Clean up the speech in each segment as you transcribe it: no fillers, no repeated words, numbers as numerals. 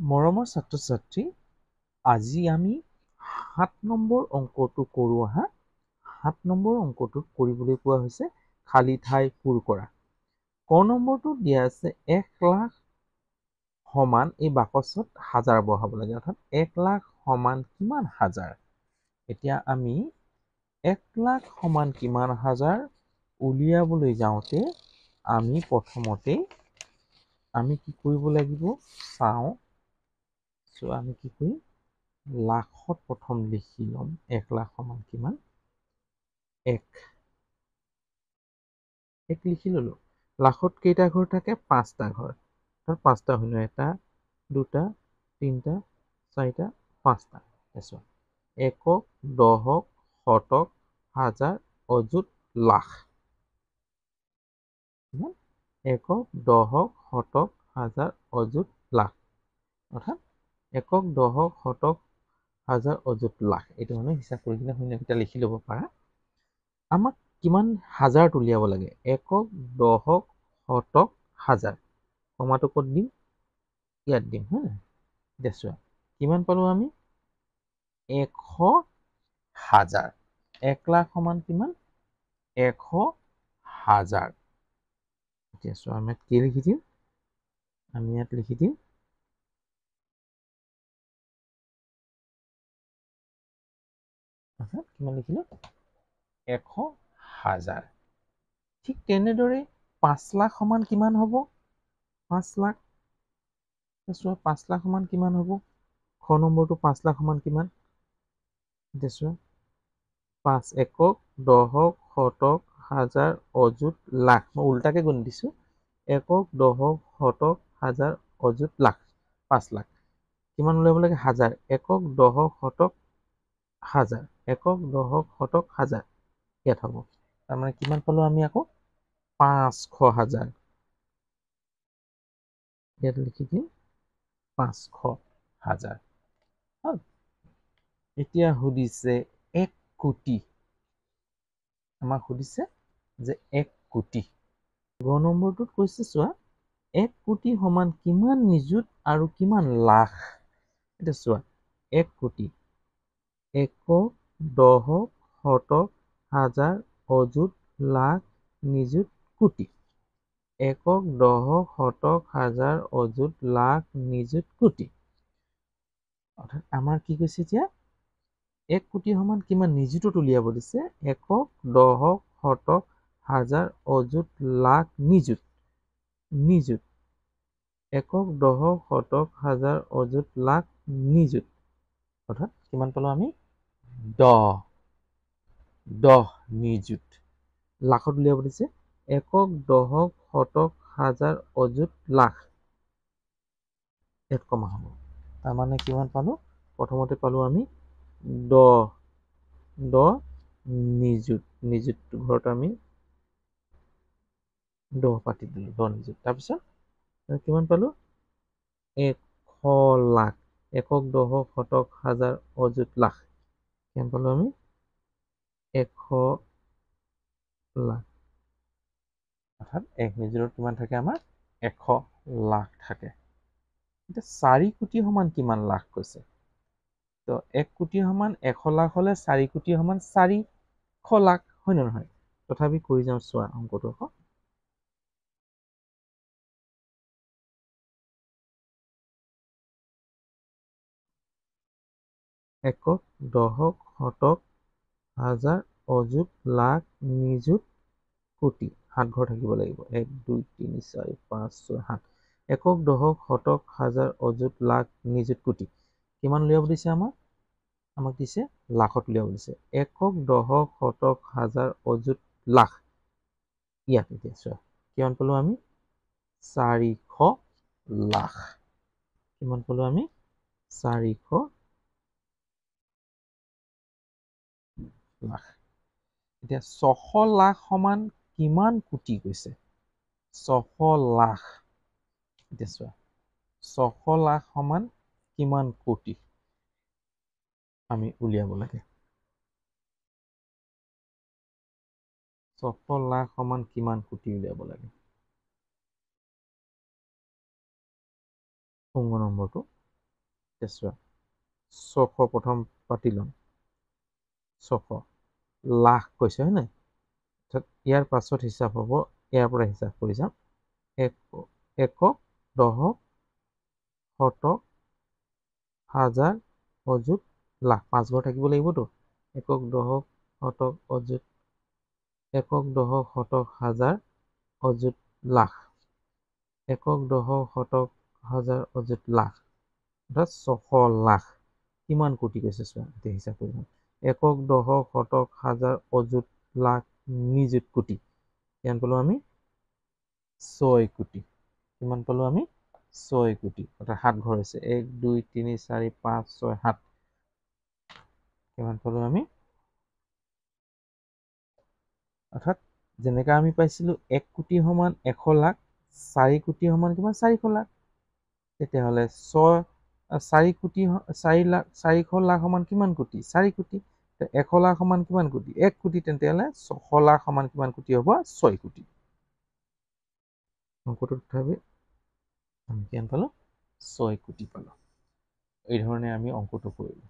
মৰমৰ ছাত্ৰ-ছাত্ৰী, আজি আমি ৭ নম্বৰ অংকটো কৰোঁ আহা। ৭ নম্বৰ অংকটোত কৰিবলৈ কোৱা হৈছে খালী ঠাই পূৰ কৰা। ক নম্বৰটোত দিয়া আছে ১,০০,০০০ সমান এই বাকচত হাজাৰ বহাব লাগে, অৰ্থাৎ ১,০০,০০০ সমান কিমান হাজাৰ। এতিয়া আমি ১,০০,০০০ সমান কিমান হাজাৰ উলিয়াবলৈ যাওঁতে আমি প্ৰথমতে কি কৰিব লাগিব চাওঁ। আমি কি কৰিম, লাখত প্ৰথম লিখি ল'ম ১,০০,০০০ সমান কিমান। ১ লিখি ল'লো। লাখত কেইটা ঘৰ থাকে? ৫টা ঘৰ। অৰ্থাৎ ৫টা শূন্য, ১, ২, ৩, ৪, ৫টা। একক, দশক, শতক, হাজাৰ, অযুত, লাখ। একক, দশক, শতক, হাজাৰ, অযুত, লাখ। অৰ্থাৎ একক, দশক, শতক, হাজাৰ, অযুত, লাখ। এইটো মানে হিচাপ কৰি কিনে শূন্যকেইটা লিখি ল'ব পাৰা। আমাক কিমান হাজাৰত উলিয়াব লাগে? একক, দশক, শতক, হাজাৰ। কমাটো ক'ত দিম? ইয়াত দিম, হা। এতিয়া চোৱা কিমান পালো আমি? ১০০,০০০। ১,০০,০০০ সমান কিমান? ১০০,০০০। এতিয়া চোৱা আমি ইয়াত কি লিখি দিম? আমি ইয়াত লিখি দিম কিমান লিখিলো? ১০০,০০০। ঠিক তেনেদৰে ৫,০০,০০০ সমান কিমান হ'ব? ৫,০০,০০০। চোৱা ৫,০০,০০০ সমান কিমান হ'ব? খ নম্বৰটো ৫,০০,০০০ সমান কিমান? এতিয়া চোৱা ৫ একক, দশক, শতক, হাজাৰ, অযুত, লাখ। মই উল্টাকে গুণ দিছো। একক, দশক, শতক, হাজাৰ, অযুত, লাখ। ৫,০০,০০০। কিমান উলিয়াব লাগে? হাজাৰ। একক, দশক, শতক, হাজাৰ। একক, দশক, শতক, হাজাৰ। ইয়াত হ'ব। তাৰমানে কিমান পালো আমি আকৌ? ৫০০,০০০। ইয়াত লিখি দিম ৫০০,০০০। এতিয়া সুধিছে ১ কোটি। আমাক সুধিছে যে ১ কোটি। গ নম্বৰটোত কৈছে চোৱা ১ কোটি সমান কিমান নিযুত আৰু কিমান লাখ। এতিয়া চোৱা ১ কোটি। একক, দশক, শতক, হাজাৰ, অযুত, লাখ, নিযুত, কোটি। একক, দশক, শতক, হাজাৰ, অযুত, লাখ, নিযুত, কোটি। অৰ্থাৎ আমাৰ কি কৈছে এতিয়া? ১ কোটি সমান কিমান নিযুতত উলিয়াব দিছে? একক, দশক, শতক, হাজাৰ, অযুত, লাখ, নিযুত। নিযুত। একক, দশক, শতক, হাজাৰ, অযুত, লাখ, নিযুত। অৰ্থাৎ কিমান পালো আমি? ১০ নিযুত। লাখত উলিয়াব দিছে একক, দশক, শতক, হাজাৰ, অযুত, লাখ। ইয়াত কমা হ'ব। তাৰমানে কিমান পালো? প্ৰথমতে পালো আমি ১০ নিযুত। নিযুত ঘৰত আমি ১০ পাতি দিলো, ১০ নিযুত। তাৰপিছত কিমান পালো? ১০০ লাখ। একক, দশক, শতক, হাজাৰ, অযুত, লাখ। কিমান পালো আমি? ১০০ লাখ। অৰ্থাৎ ১ নিযুতত কিমান থাকে আমাৰ? ১০০ লাখ থাকে। এতিয়া ৪ কোটি সমান কিমান লাখ কৈছে? তো ১ কোটি সমান ১০০ লাখ হলে ৪ কোটি সমান ৪০০ লাখ, হয় নে নহয়? তথাপি কৰি যাওঁ চোৱা অংকটো আকৌ। একক, দশক, শতক, হাজাৰ, অযুত, লাখ, নিযুত, কোটি। ৭ ঘৰ থাকিব লাগিব। ১, ২, ৩, ৪, ৫, ৬, ৭। একক, দশক, শতক, হাজাৰ, অযুত, লাখ, নিযুত, কোটি। কিমান উলিয়াব দিছে আমাক? আমাক দিছে লাখত উলিয়াব দিছে। একক, দশক, শতক, হাজাৰ, অযুত, লাখ। ইয়াত এতিয়া চোৱা কিমান পালো আমি? ৪০০ লাখ। কিমান পালো আমি? ৪০০ লাখ। এতিয়া ৬০০ লাখ সমান কিমান কোটি কৈছে? ৬০০ লাখ। এতিয়া চোৱা ৬০০ লাখ সমান কিমান কোটি আমি উলিয়াব লাগে? ৬০০ লাখ সমান কিমান কোটি উলিয়াব লাগে? নম্বৰটো চোৱা 600 প্ৰথম পাতি ল'ম 600 লাখ কৈছে হয় নাই ইয়াৰ পাছত হিচাপ হ'ব ইয়াৰ পৰা হিচাপ কৰি যাম একক দশক শতক হাজাৰ অযুত লাখ 5 ঘৰ থাকিব লাগিবতো একক দশক শতক অযুত একক দশক শতক হাজাৰ অযুত লাখ একক দশক শতক হাজাৰ অযুত লাখ অৰ্থাৎ 600 লাখ কিমান কোটি কৈছে চোৱা এতিয়া হিচাপ কৰি যাম একক দশক শতক হাজাৰ অযুত লাখ নিযুত কোটি কিমান পালো আমি 6 কোটি কিমান পালো আমি 6 কোটি অৰ্থাৎ 7 ঘৰ আছে 1 2 3 4 5 6 7 কিমান পালো আমি অৰ্থাৎ যেনেকৈ আমি পাইছিলো 1 কোটি সমান 100 লাখ 4 কোটি সমান কিমান 400 লাখ তেতিয়াহ'লে 4 কোটি 4 লাখ 400 লাখ সমান কিমান কোটি 4 কোটি 100 লাখ সমান কিমান কোটি 1 কোটি তেতিয়াহ'লে 600 লাখ সমান কিমান কোটি হ'ব 6 কোটি অংকটো তথাপি আমি কিমান পালো 6 কোটি পালো এই ধৰণে আমি অংকটো কৰিলো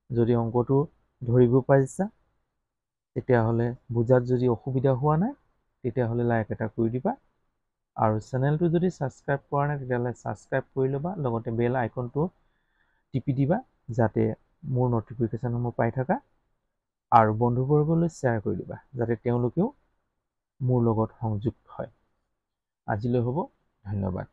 যদি অংকটো ধৰিব পাৰিছা তেতিয়াহ'লে বুজাত যদি অসুবিধা হোৱা নাই তেতিয়াহ'লে লাইক এটা কৰি দিবা আৰু চেনেলটো যদি ছাবস্ক্ৰাইব কৰা নাই তেতিয়াহ'লে ছাবস্ক্ৰাইব কৰি ল'বা লগতে বেল আইকনটো টিপি দিবা যাতে মোৰ নটিফিকেশ্যনসমূহ পাই থাকা আৰু বন্ধুবৰ্গলৈ শ্বেয়াৰ কৰি দিবা যাতে তেওঁলোকেও মোৰ লগত সংযুক্ত হয় আজিলৈ হ'ব ধন্যবাদ